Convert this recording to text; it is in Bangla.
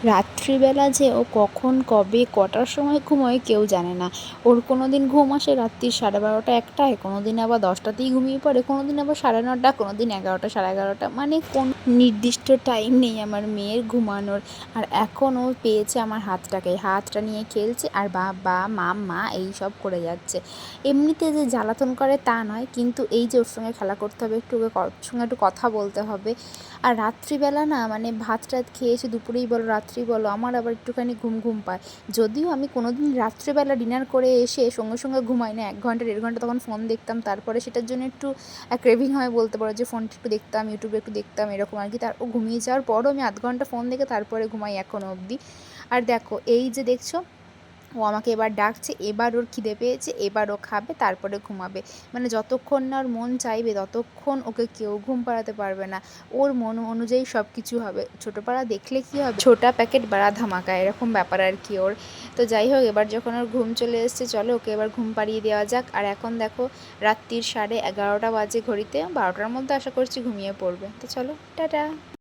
রাত্রিবেলা যে ও কখন কবে কটার সময় ঘুমোয় কেউ জানে না। ওর কোনো দিন ঘুম আসে রাত্রি 12:30 1টায়, কোনো দিন আবার 10টাতেই ঘুমিয়ে পড়ে, কোনো দিন আবার 9:30, কোনো দিন 11টা 11:30। মানে কোনো নির্দিষ্ট টাইম নেই আমার মেয়ের ঘুমানোর। আর এখন ও পেয়েছে আমার হাতটাকে, হাতটা নিয়ে খেলছে আর বাবা মাম্মা এইসব করে যাচ্ছে। এমনিতে যে জ্বালাতন করে তা নয়, কিন্তু এই যে ওর সঙ্গে খেলা করতে হবে, একটু ওর সঙ্গে একটু কথা বলতে হবে। আর রাত্রিবেলা না মানে ভাত টাত খেয়েছি, দুপুরেই বলো রাত্রি বলো, আমার আবার একটুখানি ঘুম ঘুম পায়। যদিও আমি কোনো দিন রাত্রিবেলা ডিনার করে এসে সঙ্গে সঙ্গে ঘুমাই না, 1 ঘন্টা 1.5 ঘন্টা তখন ফোন দেখতাম, তারপরে সেটার জন্য একটু ক্রেভিং হয় বলতে পারো, যে ফোনটা একটু দেখতাম, ইউটিউবে একটু দেখতাম এরকম আর কি। ও ঘুমিয়ে যাওয়ার পরও আমি 0.5 ঘন্টা ফোন দেখে তারপরে ঘুমাই এখনও অবধি। আর দেখো এই যে দেখছো, ও আমাকে এবার ডাকছে, এবার ওর খিদে পেয়েছে, এবার ও খাবে তারপরে ঘুমাবে। মানে যতক্ষণ না ওর মন চাইবে ততক্ষণ ওকে কেউ ঘুম পাড়াতে পারবে না। ওর মন অনুযায়ী সব কিছু হবে। ছোটো পাড়া দেখলে কী হবে, ছোটা প্যাকেট বাড়া ধামাকা, এরকম ব্যাপার আর কি ওর। তো যাই হোক, এবার যখন ওর ঘুম চলে এসছে, চলো ওকে এবার ঘুম পাড়িয়ে দেওয়া যাক। আর এখন দেখো রাত্রির 11:30 বাজে ঘড়িতে, 12টার মধ্যে আশা করছি ঘুমিয়ে পড়বে। তো চলো টাটা।